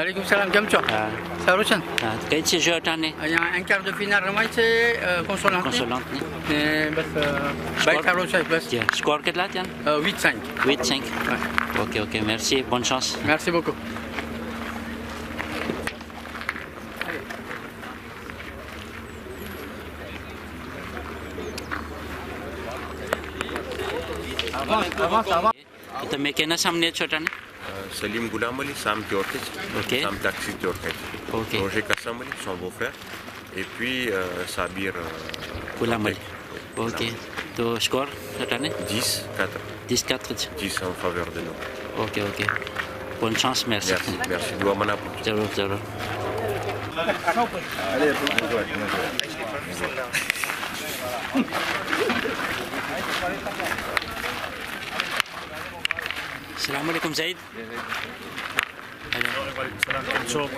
Waalaikumsalam, કેમ છો? સારું છે ને? કઈ છે જો અટાને અહીંયા un quart de finale રમાય છે Consolante. Consolante. ને બસ બાઇક સારો છે બસ સ્કોર કેટલા ત્યાં 8-5. 8-5 ok ok merci bonne chance Merci beaucoup. તમે કેના સામને છો અટાને Salim Goulamali, Sam Diorkis, Ok. Sam Taxi Diorkis, Ok. Roger Kassamali, son beau-frère, et puis Sabir Goulamali. Ok તો સ્કોર અટાને 10-4. 10-4 છે 10 en faveur de nous. ok ok bonne chance merci Merci, merci. Doua Manapou. જરૂર જરૂર સલામ અલૈકુમ ઝૈદ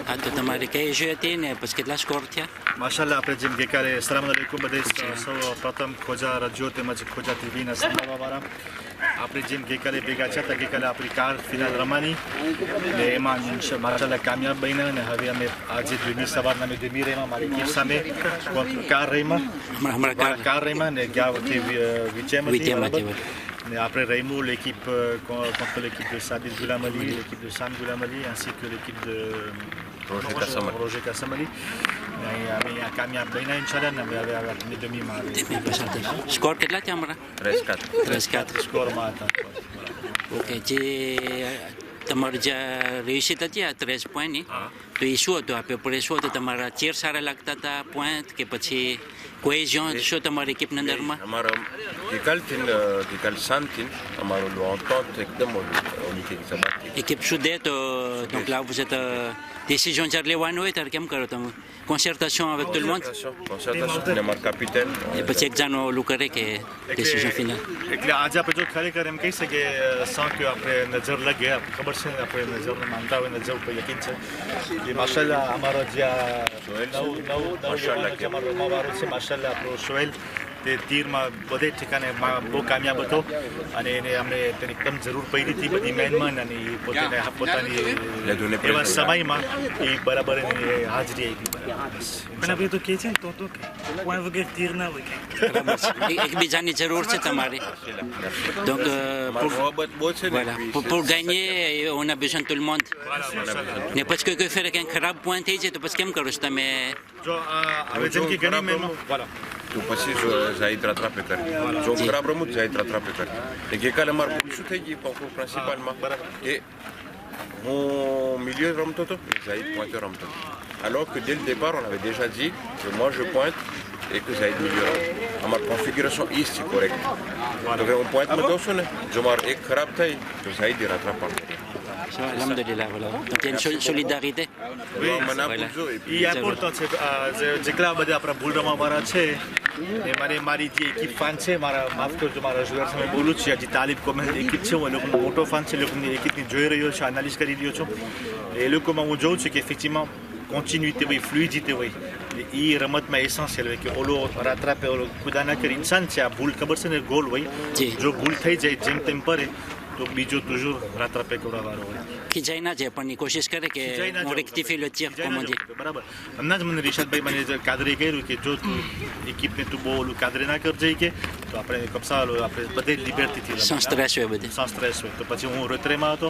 હા તો તમારી કઈ ઇશ્યુ હતી ને પછી કેટલા સ્કોર થયા માશાલ્લાહ આપણે જેમ ગઈકાલે અસલામ અલૈકુમ બધે સૌ પ્રથમ ખોજા રજો તેમજ ખોજા ટીવીના સંભાળવાવાળા આપણે જેમ ગઈકાલે ભેગા થયા હતા ગઈકાલે આપણી કાર ફિનાલ રમાની ને એમાં માશાલ્લાહ કામયાબ બન્યા અને હવે અમે આજે ધીમી સવારના અમે ધીમી રહીમાં મારી ટીમ સામે કાર રહીમાં હમણાં કાર રહીમાં ને ગયા વખતે વિજયમાંથી વિજયમાંથી Mais après Raymond, l'équipe contre l'équipe de Sabir Goulamali, l'équipe de Sam Goulamali ainsi que l'équipe de Roger Kassamali. Il y a Kamia Beina Inch'Allah, mais avec les demi-marées. Score કેટલા થયા હમણાં 13-4. 13-4 Score matin. ઓકે જે તમારું જે રેશિત હતી આ 13 પોઈન્ટની તો એ શું હતું આ પેપર એ શું હતું તમારા ચેર સારા લાગતા હતા પોઈન્ટ કે પછી કોહેઝિયન શું તમારી એકિપના અંદરમાં Amara, Gikal Santin, Amaro l'entente એકદમ ઓલી સબાતી. એકિપ શુદ્ધ તો donc là vous êtes décision જ્યારે લેવાનું હોય ત્યારે કેમ કરો તમે concertation avec tout le monde Concertation, Neymar capitaine. et પછી એક જાનો ઓલું કરે કે décision finale એટલે આજે આપણે જો ખરેખર એમ કહી શકીએ sans que આપણે નજર લગે ખબર છે આપણે નજરને માનતા હોય નજર ઉપર યકીન છે કે માશાલ્લાહ અમારો જે અમારો રમવાવાળો છે માશાલ્લાહ આપણો શોએલ તે તીરમાં બધે ઠેકાને બહુ કામયાબ હતો અને એને અમને તેની એકદમ જરૂર પડી હતી બધી મેનમાં અને એ પોતાની એવા સમયમાં એ બરાબર એની હાજરી આપી બરાબર પણ આપણે તો કહે છે ને તો પોઈન્ટ વગર તીર ના હોય એકબીજાની જરૂર છે તમારી donc Robert Bosse, voilà pour gagner on a besoin de tout le monde ne parce que faire qu'un ખરાબ point થઈ જાય તો પછી કેમ કરો છો તમે જો હવે જેમ કે ઘણી મેમો voilà તો પછી Zaïd rattrape કરે. જો ખરાબ રમું Zaïd rattrape કરે. Et ગઈકાલે અમારું શું થઈ ગયું પંખો પ્રિન્સિપાલમાં કે હું milieu રમતો હતો Zaïd pointeur રમતો હતો. Alors que dès le départ on avait déjà dit que moi je pointe et que Zaïd milieu રમે. અમારી configuration east c'est correct. Donc on pointe maintenant sonne. જો મારો એક ખરાબ થાય તો Zaïd il rattrape par derrière. alhamdulillah voilà donc il y a une solidarité Oui, voilà એ important છે જેટલા બધા આપણા ભૂલ રમવાવાળા છે એ મારી જે એકિપ ફાન છે મારા માફ કરજો મારા જોર સામે બોલું છું હજી તાલીબ કોમેન્ટ એકિપ છે હું એ લોકોનો મોટો ફાન છે એ લોકોની એકિપની જોઈ રહ્યો છું એનાલિસ કરી રહ્યો છું એ લોકોમાં હું જોઉં છું કે effectivement continuité હોય ફ્લુઇડિટી હોય એ રમતમાં એસેન્શિયલ હોય કે ઓલો રાત્રાપે ઓલો ખુદા ના કરે ઇન્સાન છે આ ભૂલ ખબર છે ને ગોલ હોય જો ભૂલ થઈ જાય જેમ તેમ પડે તો બીજો toujours રાત્રાપે કરવાવાળો હોય ખીજાઈ ના જાય પણ કોશિશ કરે કે on rectifie le tir comme on dit બરાબર હમણાં જ મને રિશાદભાઈ મને કાદરે કહ્યું કે જો તું એકિપને તું બહુ ઓલું કાદરે ના કરજે કે તો આપણે કપસા આપણે બધે લિબર્ટીથી sans stress હોય બધે sans stress હોય તો પછી હું રેતરેમાં હતો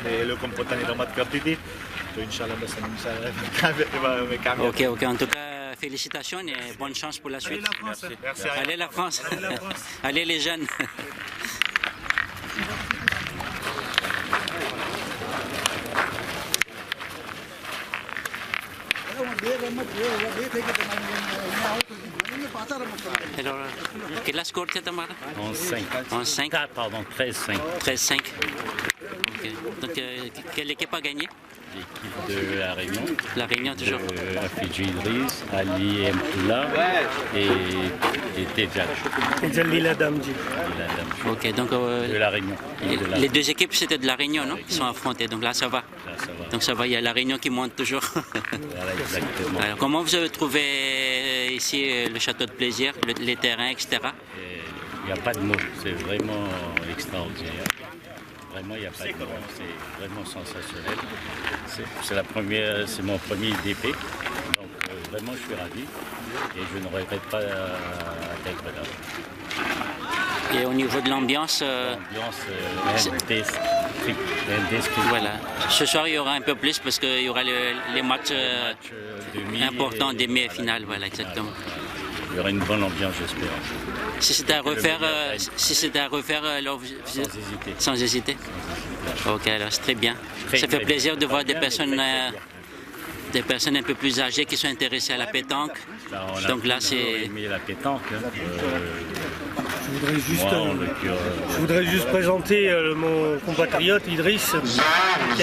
ને એ લોકો પોતાની રમત કરતી હતી તો ઇન્શાલ્લાહ બસ ok ok en tout cas félicitations et bonne chance pour la suite allez la France allez les jeunes Alors, quel score tu as તમારા 11-5. 11-5 4, pardon, 13-5. 13-5 ok donc quelle équipe a gagné L'équipe de La Réunion. La Réunion toujours Fidji Idriss, Ali Mtoula et Tedjad. જલ્દી Damji ok donc De La Réunion. les deux équipes c'était de La Réunion non qui sont affrontées donc là ça va Là, ça va. donc ça va il y a La Réunion qui monte toujours Voilà, exactement. alors comment vous avez trouvé ici le château de plaisir les terrains etc Il n'y a pas de mots, c'est vraiment extraordinaire. vraiment, il n'y a pas de mots. C'est vraiment sensationnel. C'est mon premier IDP. Donc vraiment, je suis ravi et je ne regrette pas d'être là. Et au niveau de l'ambiance, voilà. Ce soir, il y aura un peu plus parce qu'il y aura les matchs importants des demi-finales. Voilà, exactement. Il y aura une bonne ambiance, j'espère. Si c'était à refaire, alors sans hésiter. Ok, alors c'est très bien. Ça fait plaisir de voir des personnes un peu plus âgées qui sont intéressées à la pétanque. Donc là, c'est aimé la pétanque. Je voudrais juste présenter mon compatriote Idriss qui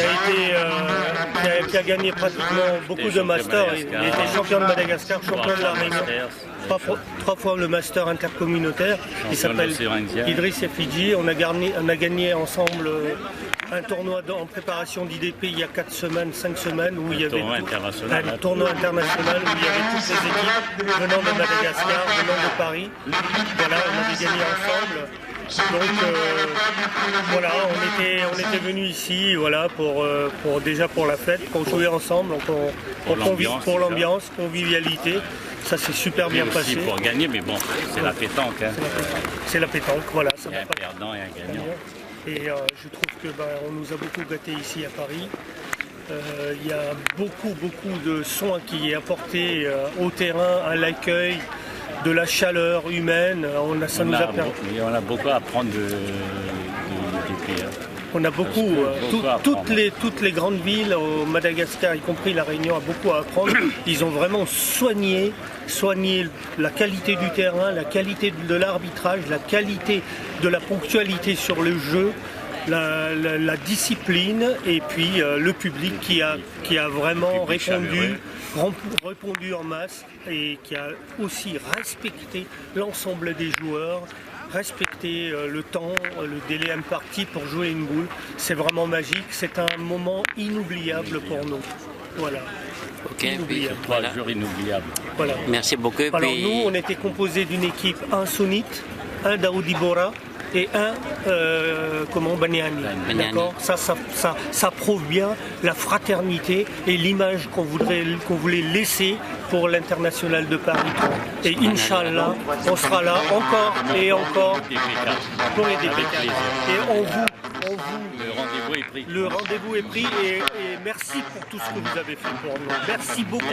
a gagné pratiquement beaucoup de masters. Il était champion de Madagascar, champion de la Réunion, trois fois le master intercommunautaire. Il s'appelle Idriss et Fidji. On a gagné ensemble un tournoi en préparation d'IDP il y a 4 semaines, 5 semaines, où il y avait un tournoi international où il y avait toutes les équipes venant de Madagascar, venant de Paris. Voilà, on avait gagné ensemble. Donc voilà, on était venus ici, voilà, déjà pour la fête, pour jouer ensemble, pour l'ambiance, convivialité. Ça s'est super bien passé. Pour gagner, mais bon, c'est la pétanque. C'est la pétanque, voilà. Il y a un perdant et un gagnant. Et je trouve que on nous a beaucoup gâtés ici à Paris. Il y a beaucoup de soins qui est apporté au terrain, à l'accueil, de la chaleur humaine. On a beaucoup à apprendre du pays. On a beaucoup, toutes les grandes villes au Madagascar, y compris la Réunion, a beaucoup à apprendre. Ils ont vraiment soigné la qualité du terrain, la qualité de l'arbitrage, la qualité de la ponctualité sur le jeu, la discipline et puis le public qui a vraiment répondu en masse et qui a aussi respecté l'ensemble des joueurs. Respecter le temps, le délai imparti pour jouer une boule, c'est vraiment magique, c'est un moment inoubliable pour nous. Voilà. Ok, inoubliable. 3 jours inoubliables. Voilà. Merci beaucoup. Alors nous, on était composé d'une équipe, un Sunit, un Daoudi Bora et un Baniani. D'accord, ça prouve bien la fraternité et l'image qu'on voulait laisser pour l'international de Paris. Et Inch'Allah, on sera là encore et encore pour les DPK. Et le rendez-vous est pris et merci pour tout ce que vous avez fait pour nous. Merci beaucoup.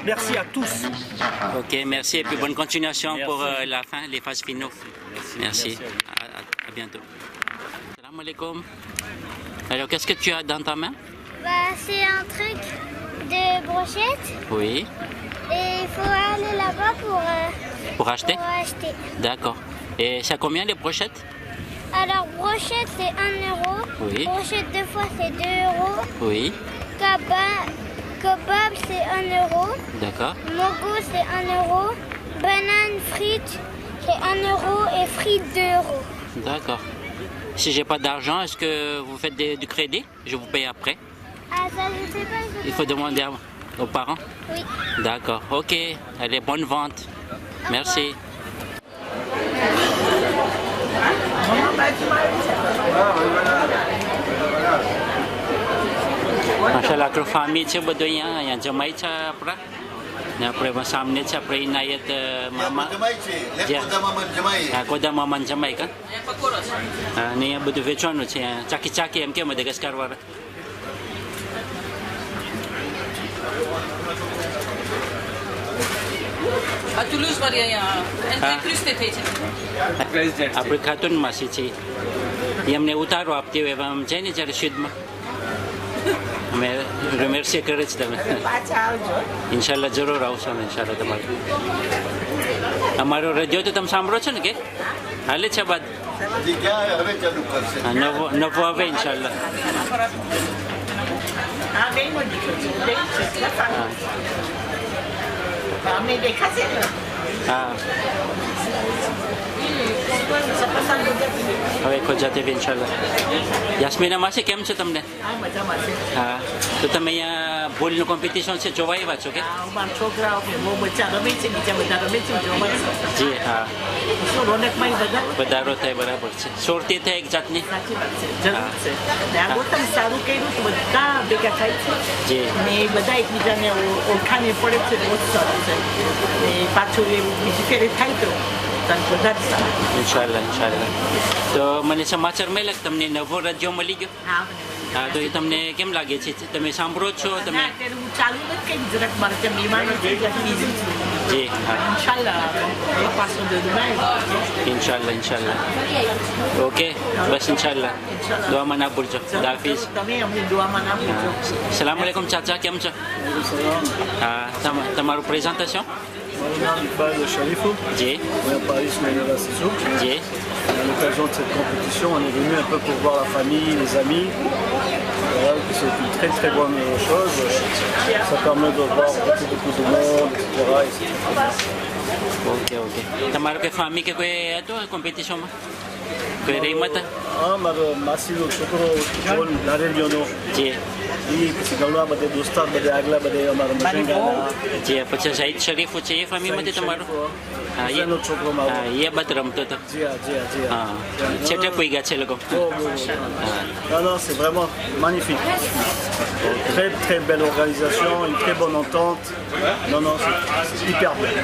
Merci à tous. Ok, merci et puis bonne continuation pour la fin, les phases finaux. Merci. À bientôt. Salam alaikum. Alors, qu'est-ce que tu as dans ta main? C'est un truc de brochette. Oui. Et il faut aller là-bas pour acheter. D'accord. Et c'est combien les brochettes? Alors, brochette c'est 1 euro. Oui. Brochette 2 fois c'est 2 euros. Oui. Kebab c'est 1 euro. D'accord. Mogo c'est 1 euro. Banane frites c'est 1 euro et frites 2 euros. D'accord. Si j'ai pas d'argent, est-ce que vous faites du crédit? Je vous paye après. Ah, ça je sais pas. Il faut demander aux parents? Oui. D'accord. Ok. Allez, bonne vente. Merci. Masyaallah, famille c'est bedoyan yang jamaï ça pra. Na pre samne ça pre inayat mama. Aku dah maman jamaï kan? Ni yang bedu vechuan tu caki yang ke Madagascar war. À Toulouse, il y a un plus de Après Khatun masih ci. Yang ne utaro apti evam jeni jar shidma. मैं remercie करेच तब इंशाल्लाह जरूर आउँछ इंशाल्लाह तपाईँ हमारो रेडियो त तुम साम्भ्रो छ नि के हाले छ बाद नवो आवे इंशाल्लाह હવે ખોજાતે ઇન્શાલ્લાહ યાસ્મીના માસી કેમ છે તમને? હા તો તમે અહીંયા બોલનું કોમ્પિટિશન છે જોવા આવ્યા છો કે અમારા છોકરાઓ બહુ બચ્ચા રમે છે બીજા બધા રમે છે જોવા જી હા શું રોનકમાં બધા વધારો થાય બરાબર છે સુરતી થાય એક જાતની સાચી વાત છે જરૂર છે ને આ ગોતમ સારું કર્યું તો બધા ભેગા થાય છે જી ને બધા એકબીજાને ઓળખાણી પડે છે બહુ જ સારું છે ને પાછું એવું બીજી ફેરે થાય તો વધારે સારું ઇન્શાલ્લાહ તો મને સમાચાર મળ્યા કે તમને નવો રાજ્યો મળી ગયો હા હા તો એ તમને કેમ લાગે છે તમે સાંભળો છો તમે અત્યારે હું ચાલુ નથી કરી જરાક મારે ત્યાં મહેમાન નથી બીજી જી હા ઇન્શાલ્લાહ પાછું ઇન્શાલ્લાહ ઓકે બસ ઇન્શાલ્લાહ દુઆમાં ના ભૂલજો હાફિઝ તમે અમને દુઆમાં ના ભૂલજો સલામ વાલેકુમ ચાચા કેમ છો હા તમારું presentation Mon nom est Iqbal Sharifou. Ji. On est à Paris, Maïnara Sissou. Ji. À l'occasion de cette compétition, on est venu un peu pour voir la famille, les amis. Voilà, c'est une très très bonne chose. Ça permet de voir beaucoup de monde, etc. Et c'est très bien. Ok. તમારું કોઈ ફામી કે કોઈ હતો કોમ્પિટિશનમાં કોઈ રહી હતા Ah, Massilo Chokro, la Réunion. જી એ પછી ઘણા બધા દોસ્તાર બધા આગલા બધા અમારા મશંગાના જી પછી શહીદ શરીફ છે એ ફામીમાંથી તમારું હા એનો છોકરો મારો હા એ બાદ રમતો હતો જી હા હા છેટે પોઈ ગયા છે લોકો non c'est vraiment magnifique très très belle organisation une très bonne entente non c'est hyper bien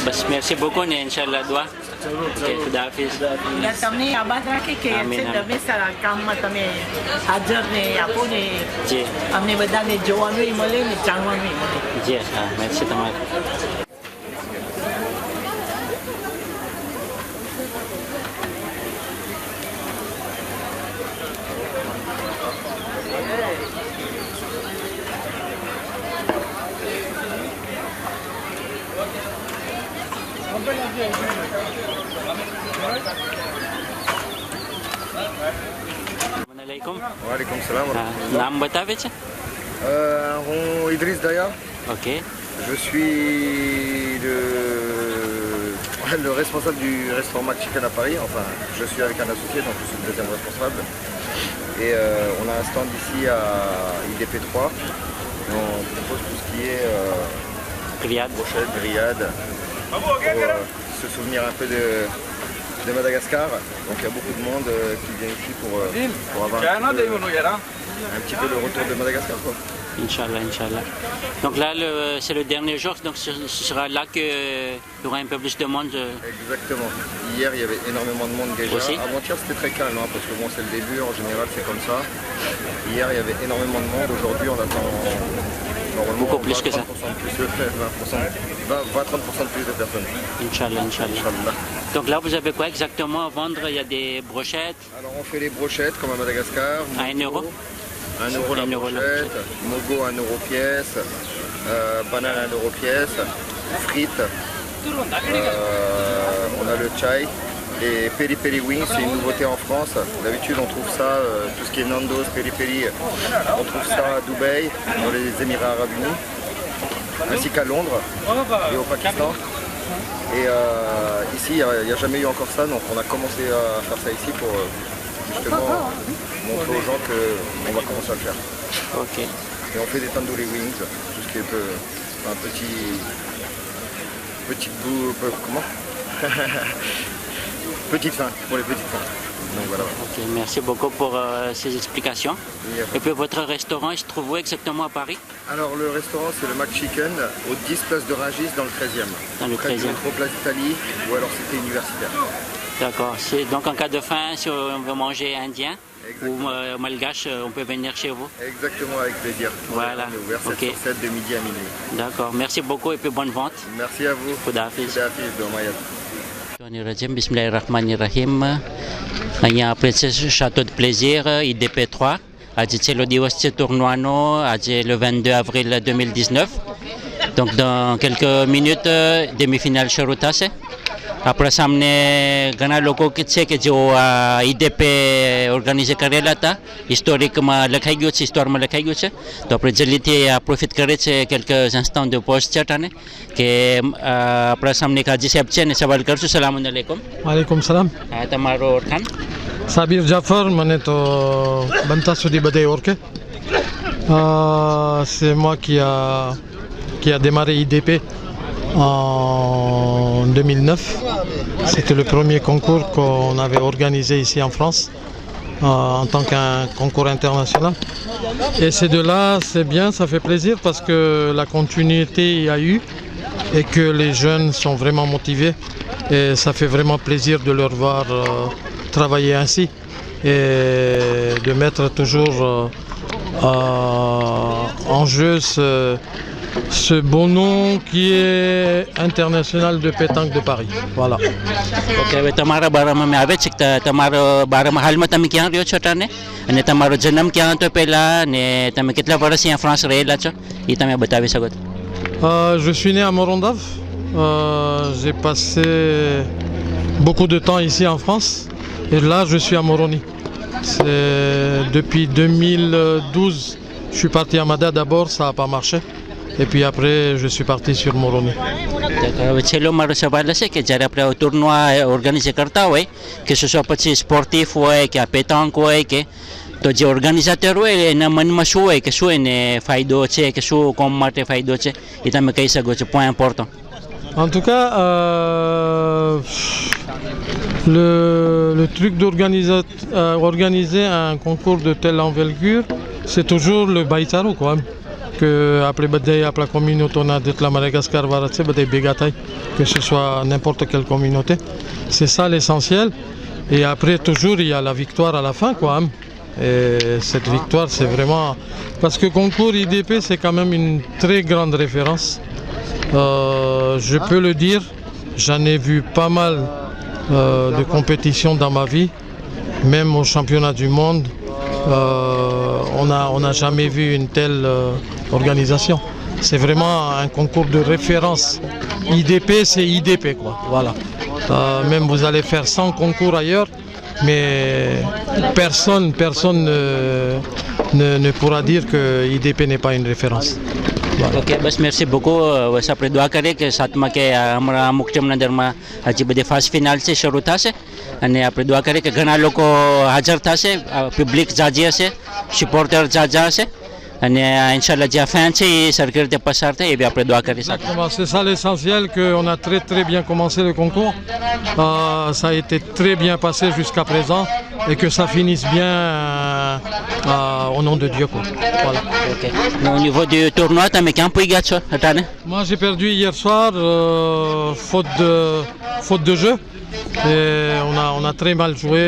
બસ merci beaucoup ને ઇન્શાલ્લાહ દુઆ ઓકે ખુદા હાફિઝ તમને આબાદ રાખે કે તમે સારા કામમાં તમે હાજર ને આપો ને જી અમને બધાને જોવાનું મળે ને જાણવાનું મળે જી હા merci તમારે વાલેકુમ સલામ. નામ બતાવે છે હું Idriss Daya. Ok. Je suis le responsable du restaurant Mac Chicken à Paris. Enfin, je suis avec un associé, donc je suis le deuxième responsable. Et on a un stand ici à IDP3. On propose tout ce qui est grillade, brochette, grillade, pour se souvenir un peu de Madagascar. Donc il y a beaucoup de monde qui vient ici pour avoir un petit peu le retour de Madagascar, quoi. Inch'Allah. Donc là, c'est le dernier jour, donc ce sera là qu'il y aura un peu plus de monde. Exactement. Hier, il y avait énormément de monde déjà. Aussi. Avant-hier, c'était très calme, hein, parce que bon, c'est le début, en général, c'est comme ça. Hier, il y avait énormément de monde. Aujourd'hui, on attend normalement beaucoup plus que ça. 20-30% de plus de personnes. Inch'Allah. Donc là, vous avez quoi exactement à vendre? Il y a des brochettes. Alors, on fait les brochettes, comme à Madagascar. À 1 euro. 1 euro la brochette, mogo 1 euro pièce, banane 1 euro pièce, frites, on a le chai, les peri-peri wings, c'est une nouveauté en France. D'habitude on trouve ça, tout ce qui est Nando's, peri-peri, on trouve ça à Dubaï, dans les Émirats Arabes Unis, ainsi qu'à Londres et au Pakistan. Et ici il n'y a jamais eu encore ça, donc on a commencé à faire ça ici pour justement montrer aux gens qu'on va commencer à le faire. Ok. Et on fait des tandoori wings, tout ce qui est un petit bout, comment petite fin, pour les petites fins. Donc voilà. Ok, merci beaucoup pour ces explications. Et puis votre restaurant, il se trouve où exactement à Paris? Alors le restaurant c'est le Mac Chicken, au 10 place de Rungis dans le 13e. Dans le 13e. Près du place d'Italie, ou alors c'était universitaire. D'accord. Donc en cas de faim, si on veut manger indien ou malgache, on peut venir chez vous? Exactement, avec plaisir. Voilà. On est ouvert 7 sur 7 de midi à minuit. D'accord. Merci beaucoup et puis bonne vente. Merci à vous. Khuda Hafiz. Khuda Hafiz, Domayat. Bismillahirrahmanirrahim. અહીંયા આપણે છે Château de Plaisir, IDP3. આજે છે le દિવસ છે tournoiનો, આજે le 22 avril 2019. Donc dans quelques minutes, demi-finale શરૂ થશે. આપણા સામને ઘણા લોકો છે કે જેઓ આ IDP ઓર્ગેનાઇઝ કરેલા હતા, હિસ્ટોરિકમાં લખાઈ ગયું છે, હિસ્ટોરમાં લખાઈ ગયું છે. તો આપણે જલ્દીથી આ પ્રોફિટ કરે છે quelques instants de pause ચટાને કે આપણા સામને એક હાજી સાહેબ છે ને સવાલ કરશું. સલામ અલૈકુમ. વાલેકુમ સલામ. હા, તમારો ઓળખાણ? સાબિર જાફર, મને તો બનતા સુધી બધે ઓળખે. C'est moi qui a démarré IDP en 2009. C'était le premier concours qu'on avait organisé ici en France en tant qu'un concours international. Et ces deux-là, c'est bien, ça fait plaisir parce que la continuité y a eu et que les jeunes sont vraiment motivés. Et ça fait vraiment plaisir de leur voir travailler ainsi et de mettre toujours en jeu ce beau nom qui est international de pétanque de Paris. Voilà. Okay, તમારા બારામાં મેં આવે છે કે તમારો બારામાં હાલમાં તમે ક્યાં રહ્યો છો તાને અને તમારો જન્મ ક્યાં હતો પહેલા ને તમે કેટલા વર્ષ અહીંયા ફ્રાન્સ રહેલા છો એ તમે બતાવી શકો છો. Je suis né à Morondave. J'ai passé beaucoup de temps ici en France et là je suis à Moroni. Depuis 2012, je suis parti à Mada d'abord, ça n'a pas marché. Et puis après, je suis parti sur Moroni. છેલ્લો મારો સવાલ હશે કે જ્યારે આપણે ટુર્નવા ઓર્ગેનાઇઝ કરતા હોય કે શું પછી સ્પોર્ટિવ હોય કે આ પેતાંક હોય કે તો જે ઓર્ગેનાઇઝેટર હોય એના મનમાં શું હોય કે શું એને ફાયદો છે કે શું કોમ માટે ફાયદો છે એ તમે કહી શકો છો point important. En tout cas, le truc d'organiser un concours de telle envergure, c'est toujours le baïtaro quoi. Que après la communauté on a de la Madagascar que ce soit n'importe quelle communauté, c'est ça l'essentiel. Et après toujours il y a la victoire à la fin quoi. Et cette victoire c'est vraiment parce que concours IDP c'est quand même une très grande référence. Je peux le dire, j'en ai vu pas mal de compétitions dans ma vie, même au championnat du monde. On n'a jamais vu une telle organisation. C'est vraiment un concours de référence. IDP, c'est IDP quoi. Voilà. Même vous allez faire 100 concours ailleurs, mais personne ne pourra dire que IDP n'est pas une référence. Okay બસ મેર્સી બુકો બસ આપણે દુઆ કરીએ કે સાતમા કે હમણાં અમુક ટીમના હજી બધી ફાસ્ટ ફિનાલ છે શરૂ થશે અને આપણે દુઆ કરીએ કે ઘણા લોકો હાજર થશે પબ્લિક જાજી હશે સપોર્ટર જાજા હશે અને ઇન્શાલ્લાહ જે ફેન છે એ સરખી રીતે પસાર થાય એ બી આપણે દુઆ કરી શકીએ. C'est ça l'essentiel, qu'on a très très bien commencé le concours. Ça a été très bien passé jusqu'à présent et que ça finisse bien au nom de Dieu quoi. Voilà. Okay. Au niveau du tournoi, tu as mis un. Moi j'ai perdu hier soir faute de jeu. Et on a très mal joué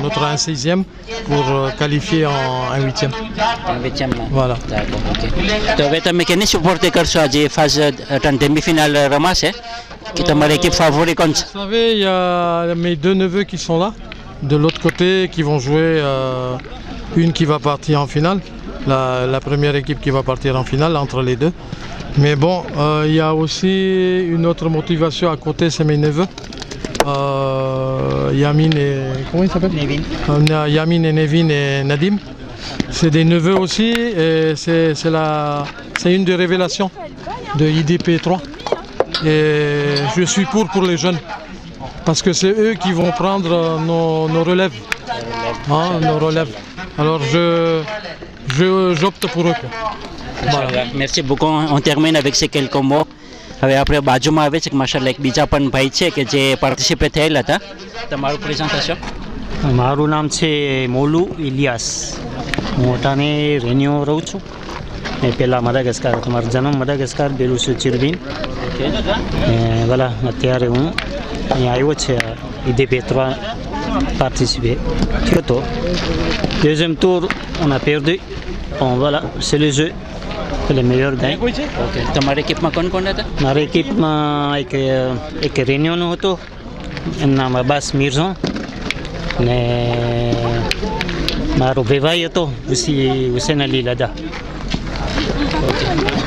notre 1/6e pour qualifier en 1/8e. 1/8e. Voilà. D'accord, ok. તો હવે તમે કેને supporter કરશો આજે fast demi-finale રમાશે કે તમારી équipe favori કોણ છે? Vous savez, il y a mes deux neveux qui sont là de l'autre côté qui vont jouer une qui va partir en finale, la première équipe qui va partir en finale entre les deux. Mais bon, il y a aussi une autre motivation à côté, c'est mes neveux. Yamin et... Comment il s'appelle? Nevin. Yamin et Nevin et Nadim. C'est des neveux aussi et c'est une des révélations de IDP 3. Et je suis pour les jeunes. Parce que c'est eux qui vont prendre nos relèves. Hein, nos relèves. Alors j'opte pour eux. Voilà. Merci beaucoup. On termine avec ces quelques mots. હવે આપણે બાજુમાં આવે છે કે માશાલ્લાહ એક બીજા પણ ભાઈ છે કે જે પાર્ટિસિપેટ થયેલા હતા. તમારું પ્રેઝન્ટેશન? મારું નામ છે મોલુ ઇલિયાસ. હું અટાણે રેન્યુ રહું છું ને પહેલાં મદાગાસ્કાર હતો. મારો જન્મ મદાગાસ્કાર બેલું છે ચિરબીન. voilà અત્યારે હું અહીંયા આવ્યો છે IDP 3 participer થયો હતો. Deuxième tour on a perdu. Bon voilà c'est le jeu. Les meilleurs gagnent. Okay. તમારી એકિપમાં કોણ કોણ હતા? મારી એકિપમાં એક રેન્યોનો હતો, એનું નામ અબ્બાસ મિર્ઝા, ને મારો ભાઈ હતો હુસેન અલી લદા.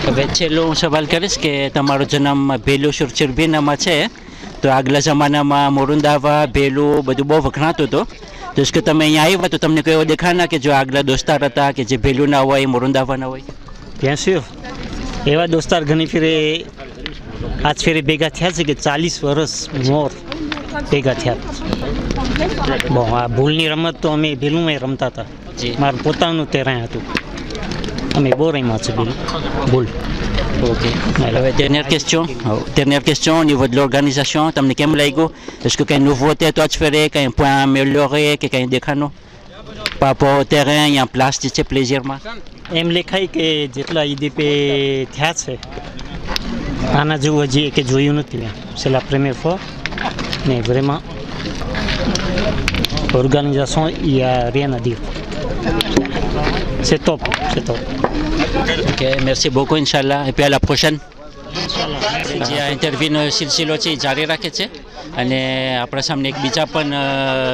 હવે છેલ્લો હું સવાલ કરીશ કે તમારો જન્મ ભેલું ચિરબીનામાં છે તો આગલા જમાનામાં મોરુંદાવા ભેલું બધું બહુ વખણાતું હતું. તો કે તમે અહીંયા આવ્યા તો તમને કોઈ એવો દેખાના કે જો આગલા દોસ્તાર હતા કે જે ભેલું ના હોય મોરુંદાવા ના હોય? Bien sûr. એવા દોસ્તાર ઘણી ફેરે આજ ફેરે ભેગા થયા છે કે 40 વર્ષ મોર ભેગા થયા. bon આ ભૂલની રમત તો અમે ભેલુંમાં રમતા હતા. મારું પોતાનું તેરાય હતું. અમે બોરાઈમાં છે બોલ. Ok. Alors, dernière question au niveau de l'organisation. તમને કેમ લાગ્યું? Est-ce que qu'il y a une nouveauté toi tu ferais, qu'il y a un point amélioré, qu'il y a un décano? Par rapport au terrain, il y a un place, tu sais, plaisir માં. એમ લેખાય કે જેટલા IDP થયા છે આના જેવું હજી કે જોયું નથી મેં. C'est la première fois. Mais vraiment, l'organisation, il n'y a rien à dire. C'est top, c'est top. Ok, merci beaucoup, Inch'Allah. Et puis à la prochaine. જે આ ઇન્ટરવ્યુનો સિલસિલો છે એ જારી રાખે છે અને આપણા સામે એક બીજા પણ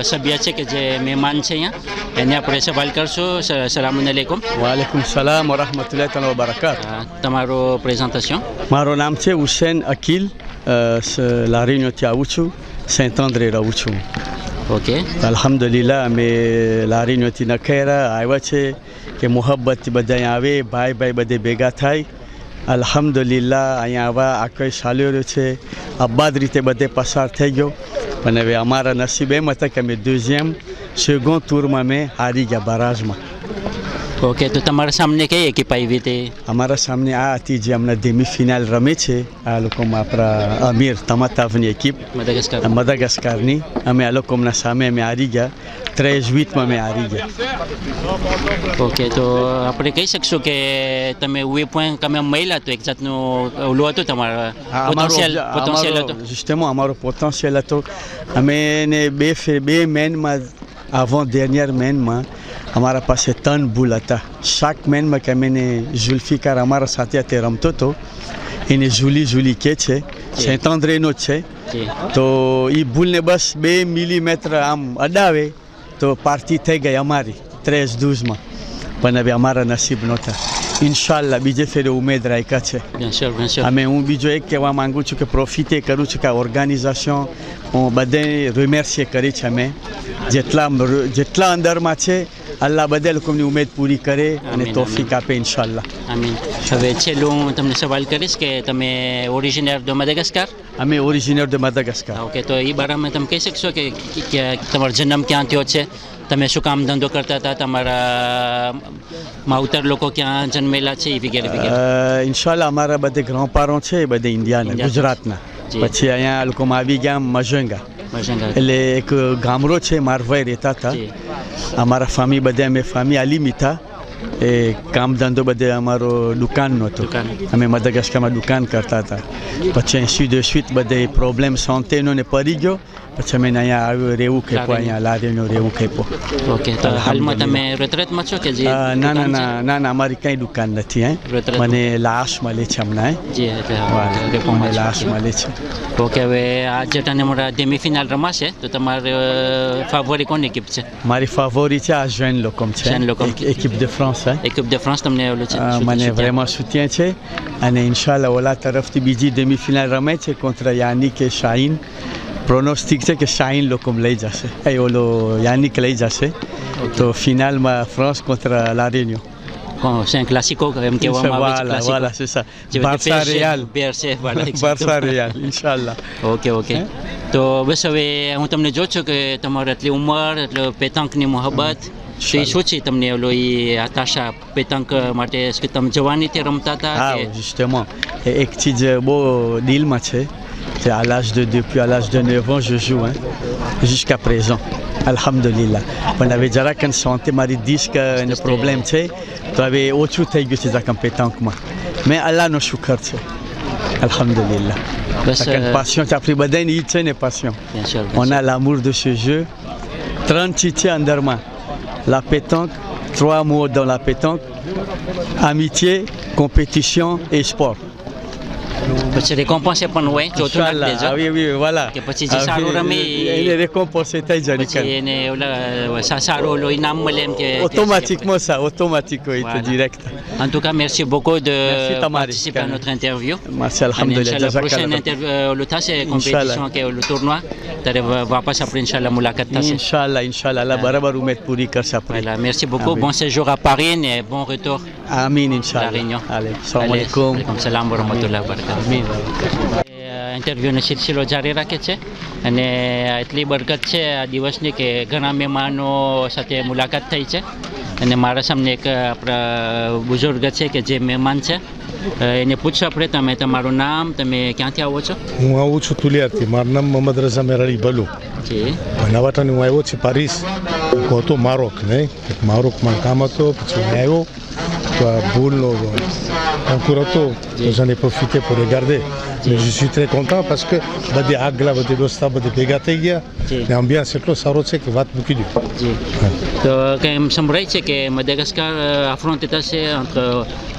સભ્ય છે કે જે મહેમાન છે અહીંયા એને આપણે સવાલ કરશું. સલામ અલૈકુમ. વાલેકુમ સલામ વરહમતુલ્લાહ તઆલા વબરકાત. તમારો પ્રેઝન્ટેશન. મારું નામ છે હુસેન અકીલ, La Réunion-થી આવું છું, Saint-André રહું છું. ઓકે. અલ્હમ્દુલિલ્લાહ અમે La Réunion-થી નખેરા આવ્યા છે કે મોહબ્બતથી બધા અહીંયા આવે, ભાઈ ભાઈ બધે ભેગા થાય. અલ્હમ્દુલિલ્લાહ અહીંયા આવા આખો ચાલ્યો રહ્યો છે, આબાદ રીતે બધે પસાર થઈ ગયો. પણ હવે અમારા નસીબ એમ હતા કે અમે સેકન્ડ ટૂરમાં અમે હારી ગયા બરાજમાં. ઓકે, તો તમારા સામે કઈ એકિપ આવી હતી? અમારા સામે આ હતી જે હમણાં ડેમી ફિનાલ રમે છે આ લોકોમાં આપણા અમીર તમતાવની એકિપ મદાગાસ્કારની. અમે આ લોકોના સામે અમે હારી ગયા 13-8માં અમે હારી ગયા. ઓકે, તો આપણે કહી શકશું કે તમે વે પોઈન્ટ તમે મળ્યા તો એક જાતનું ઓલું હતું તમારા પોટેન્શિયલ હતું? જસ્ટેમાં અમારો પોટેન્શિયલ હતો. અમે એને બે મેનમાં avant dernière મેનમાં અમારા પાસે 3 ભૂલ હતા. શાક મેનમાં કે અમે ઝુલ્ફિકાર અમારા સાથે તે રમતો હતો એને ઝૂલી કહે છે, Saint-Andréનો જ છે. તો એ ભૂલને બસ 2 મિલીમીટર આમ અડાવે તો પાર્ટી થઈ ગઈ અમારી 13-12માં. પણ હવે અમારા નસીબ નહોતા. ઇન્શાલ્લાહ બીજે ફેરે ઉમેદ રાખ્યા છે. અમે હું બીજો એક કહેવા માંગુ છું કે પ્રોફિટે કરું છું કે આ ઓર્ગેનાઇઝેશન હું બધે રિમર્સિએ કરી છે. અમે જેટલા અંદરમાં છે અલ્લાહ બધા લોકોની ઉમેદ પૂરી કરે અને તોફીક આપે ઇન્શાલ્લાહ. આમીન. હવે છેલ્લું હું તમને સવાલ કરીશ કે તમે ઓરિજિનર de Madagascar? અમે ઓરિજિનર de Madagascar. ઓકે, તો એ બારામાં તમે કહી શકશો કે તમારો જન્મ ક્યાં થયો છે, તમે શું કામ ધંધો કરતા હતા, તમારા માવતર લોકો ક્યાં જન્મેલા છે વગેરે વગેરે? ઇન્શાલ્લાહ અમારા બધે ગ્રાન્ડ પેરેન્ટ્સ છે બધે ઇન્ડિયાના, ગુજરાતના. પછી અહીંયા લોકોમાં આવી ગયા મજંગા, એટલે એક ગામડો છે મારભાઈ રહેતા હતા. અમારા ફામી બધે અમે ફામી આલીમીથા એ કામ ધંધો બધે અમારો દુકાનનો હતો. અમે મદાગાસ્કારમાં દુકાન કરતા હતા. પછી ainsi de suite બધે પ્રોબ્લેમ સાંતેનો ને પડી ગયો. પછી અમે અહીંયા આવ્યો રહેવું ખેપો, અહીંયા La Réunion રહેવું ખેપો. ઓકે, તો હાલમાં તમે retraitમાં છો કે જે? ના અમારી કંઈ દુકાન નથી. મને લાશ મળે છે હમણાં. મને લાશ મળે છે. ઓકે, હવે આ જેટાને અમારા ડેમી ફિનાલ રમાશે તો તમારે ફેવરિટ કોની એકિપ છે? મારી ફેવરિટ છે આ જેન લોકોમ છે, એકિપ de France. એકિપ de France તમને ઓલું છે? મને vraiment soutien છે. અને ઇન્શાલ્લાહ ઓલા તરફથી બીજી ડેમી ફિનાલ રમે છે કોન્ટ્રા યાનિક કે શાહીન. પ્રોનોસ્ટિક છે કે શાહીન લોકોમ લઈ જશે, ઓલો યાનિક લઈ જશે. તો ફિનાલમાં France contra La Réunion. C'est un classico એમ કહેવામાં આવે છે. Voilà, c'est ça. Barça Real. Barça Real, ઇન્શાલ્લાહ. ઓકે. તો બસ હવે હું તમને જોઉં છું કે તમારે એટલી ઉંમર, એટલે પેતાંકની મોહબ્બત તો એ શું છે તમને ઓલો એ આતાશા પેતાંક માટે? કે તમે જવાનીથી રમતા હતા? હા, justement એક ચીજ બહુ દિલમાં છે. Depuis à l'âge de 9 ans, je joue jusqu'à présent. Alhamdulillah. પણ હવે જરાક santé મારી ડિસ્કનો પ્રોબ્લેમ છે તો હવે ઓછું થઈ ગયું છે જરાક પેતાંકમાં. મેં અલ્લાહનો શુકર છે alhamdulillah. Passion, tu as pris બધાની ઈચ્છ છે ને passion. On a l'amour de ce jeu. 30 ચીજ છે અંદરમાં. La pétanque, 3 mots dans la pétanque: amitié, compétition et sport. પછી récompense પણ હોય ચોથું નાખ દેજો. Oui, voilà. કે પછી જે સારું રમે એને récompense થઈ જાય. પછી એને ઓલા સારું ઓલો ઇનામ મળે એમ કે? Automatiquement ça, automatique, oui, direct. En tout cas, merci beaucoup de participer à notre interview. Merci, alhamdulillah. La prochaine interview le થશે compétition કે le tournoi ત્યારે વાપસ આપણે ઇન્શાલ્લાહ મુલાકાત થશે. ઇન્શાલ્લાહ અલ્લાહ બરાબર ઉમેદ પૂરી કરશે આપણે. Voilà, merci beaucoup. Bon séjour à Paris et bon retour. Amin, ઇન્શાલ્લાહ. La Réunion. Allez, salam alaikum. Alaikum salam wa rahmatullahi wa barakatuh. ઇન્ટરવ્યુનો સિલસિલો જારી રાખે છે અને એટલી બરકત છે આ દિવસની કે ઘણા મહેમાનો સાથે મુલાકાત થઈ છે અને મારા સામે એક આપણા બુઝુર્ગ છે કે જે મહેમાન છે એને પૂછો આપણે તમે તમારું નામ તમે ક્યાંથી આવો છો? હું આવું છું તુલિયાથી. મારું નામ મોહમ્મદ રઝા મેરાળી ભલું. જી. નવાટાને હું આવ્યો છું પેરિસ. હું હતો મારોક નહીં, મારોકમાં કામ હતો, પછી હું આવ્યો તો આ ભૂલનો અંકુર હતો, તો j'en ai profité pour regarder. Mais je suis très content parce que બધી આગલા બધી દોસ્તા બધી ભેગા થઈ ગયા ને ambiance એટલો સારો છે કે વાત મૂકી દો. જી. તો કંઈ એમ સંભળાય છે કે મદાગાસ્કાર affronté થશે entre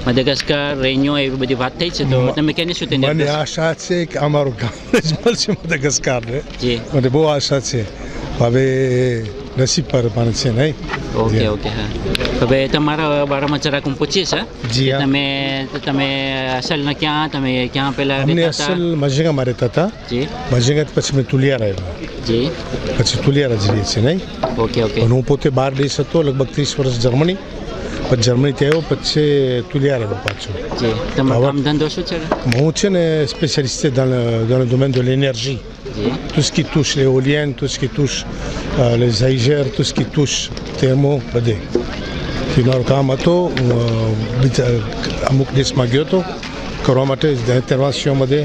મદાગાસ્કાર રેન્યો એવી બધી વાત થઈ છે તો તમે કેની શું તેને મને આશા છે કે અમારો ગામ જ મળશે મદાગાસ્કારને. જી. મને બહુ આશા છે. હવે નસીબ પર પણ છે નહીં. ઓકે ઓકે હા. હવે તમારા બારામાં જરાક હું પૂછીશ જી કે તમે અસલના ક્યાં પહેલા અમને રહેતા હતા? અસલ મજેગામાં રહેતા હતા. જી. મજેગાથી પછી મેં તુલિયાર આવ્યા. જી. પછી તુલિયાર જ રહીએ છીએ નહીં. Okay okay. પણ હું પોતે 12 દેશ હતો, લગભગ 30 વર્ષ જર્મની. પછી જર્મનીથી આવ્યો, પછી તુલિયાર આવ્યો પાછો. જી. તમારો કામ ધંધો શું છે? હું છે ને spécialisté dans le domaine de l'énergie. Tout ce qui touche l'éolienne, tout ce qui touche les aigères, tout ce qui touche thermo, બધે. મારું કામ હતો અમુક દેશમાં ગયો હતો કરવા માટે ઇન્ટરવેન્શન બધે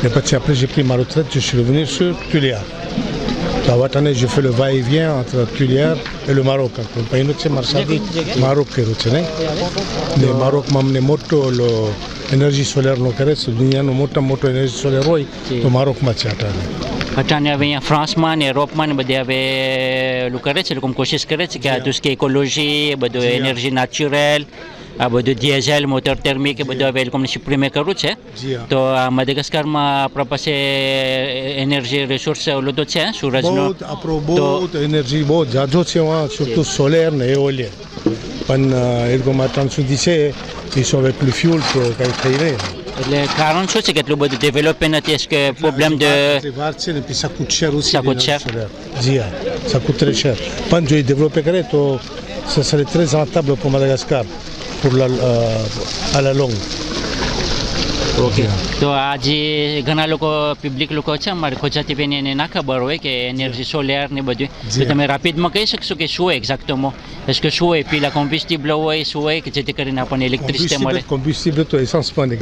ને પછી après j'ai pris ma retraite, je suis revenu sur Tuliar. તો આવાટાને je fais le va-et-vient entre Tuliar et le Maroc. પહેલું છે મારસાદી મારોક કર્યું છે નહીં ને મારોકમાં અમને મોટો એનર્જી સોલારનો કરે છે. દુનિયાનો મોટો એનર્જી સોલાર હોય તો મારોકમાં છે અટાણે. અટાણે હવે અહીંયા ફ્રાન્સમાં ને યુરોપમાં ને બધે હવે ઓલું કરે છે, લોકો કોશિશ કરે છે કે આ તો કે ઇકોલોજી એ બધું એનર્જી નેચરલ આ બધું ડીઝલ મોટર થર્મિક એ બધું હવે લોકોને સુપ્રીમે કરવું છે. તો આ મદાગાસ્કારમાં આપણા પાસે એનર્જી રિસોર્સ ઓલું તો છે સૂરજનો. બહુ એનર્જી બહુ જાજો છે surtout solaire ને éolien. પણ એ લોકોમાં અત્યાર સુધી છે ils sont avec le fuel તો કંઈ થઈ નહીં. એટલે કારણ શું છે કે એટલું બધું ડેવલપ નથી? est-ce que problème de et puis ça coûte cher aussi. Ça coûte cher. જી હા, ça coûte très cher. પણ જો એ ડેવલપ કરે તો ça serait très rentable pour Madagascar pour à la longue. Okay. તો આ જે ઘણા લોકો પબ્લિક લોકો છે અમારે ખોજાતી બેન એને ના ખબર હોય કે એનર્જી સોલાર ને બધું, તો તમે રાપિડમાં કહી શકશો કે શું હોય એક્ઝેક્ટમાં? est-ce que શું હોય પેલા કોમ્બસ્ટિબલ હોય શું હોય કે જેથી કરીને આપણને ઇલેક્ટ્રિસિટી મળે? કોમ્બસ્ટિબલ તો એસન્સમાં ને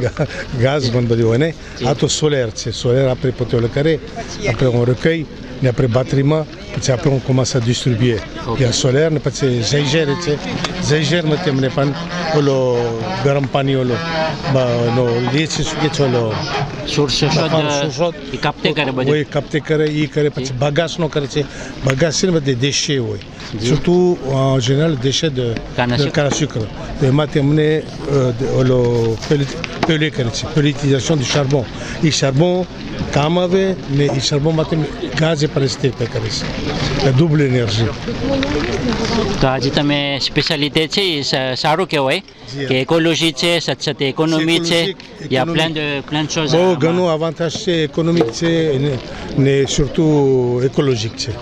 ગાઝ પણ બધું હોય ને. આ તો સોલાર છે. સોલાર આપણે પોતે ઓલે કરે, આપણે on recueille ને આપણે બાટરીમાં પછી આપણે on commence à distribuer. Il y a solaire ને પછી ઝૈજેર છે. ઝૈજેરમાંથી અમને પણ ઓલો ગરમ પાણી ઓલો લે છે શું કે છે ઓલો એ કાપતે કરે બધું. હોય કાપતે કરે એ કરે પછી બગાસનો કરે છે. બગાસ છે ને બધે દેશે હોય surtout en général déchets de canne à sucre. એમાંથી અમને ઓલો પેલે કરે છે pelletisation du charbon. એ charbon કામ આવે ને એ charbonમાંથી ગાઝ એ પરિસ્થિતિ કરે છે. Double energy. તો આજે તમે સ્પેશિયાલિટી છે એ સારું કહેવાય કે ઇકોલોજી છે, સાથે ઇકોનોમી છે. Il y a plein de choses. બહુ ઘણું avantage છે, ઇકોનોમિક છે ને surtout écologique છે.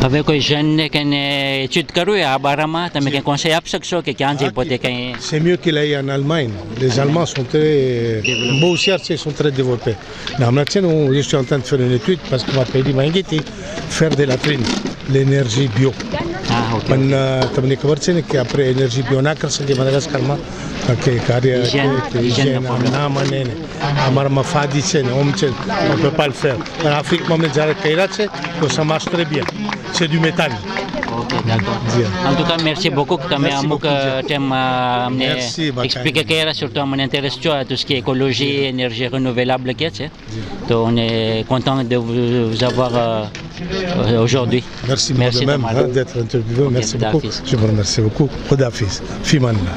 હવે કોઈ જણને કંઈ એચ્યુડ કરવું હોય આ બારામાં તમે કંઈ conseil આપી શકશો કે ક્યાં જઈ પોતે કંઈ? C'est mieux qu'il aille en Allemagne. Les Allemands sont très બહુ હોશિયાર છે, sont très développés. હમણાં છે ને je suis en train de faire une étude parce que ma pays માંગી હતી faire de latrines, l'énergie bio. પણ તમને ખબર છે ને કે આપણે એનર્જી bio ના કરી શકીએ મદાગાસ્કારમાં કે કાર્ય ના મને ને અમારામાં ફાદી છે ને ઓમ છે on peut pas le faire. પણ આફ્રિકામાં અમને જ્યારે કર્યા છે તો ça marche très bien. C'est du métal. Ok, d'accord. En tout cas, merci beaucoup que tu m'aies અમુક ટાઈમ અમને expliqué કર્યા. surtout મને intéresse tout ce qui est écologie, énergie renouvelable qui est. Donc on est content de vous avoir aujourd'hui. Merci de même d'être interviewé. Merci beaucoup. Je vous remercie beaucoup. Khouda Hafiz. Fimanna.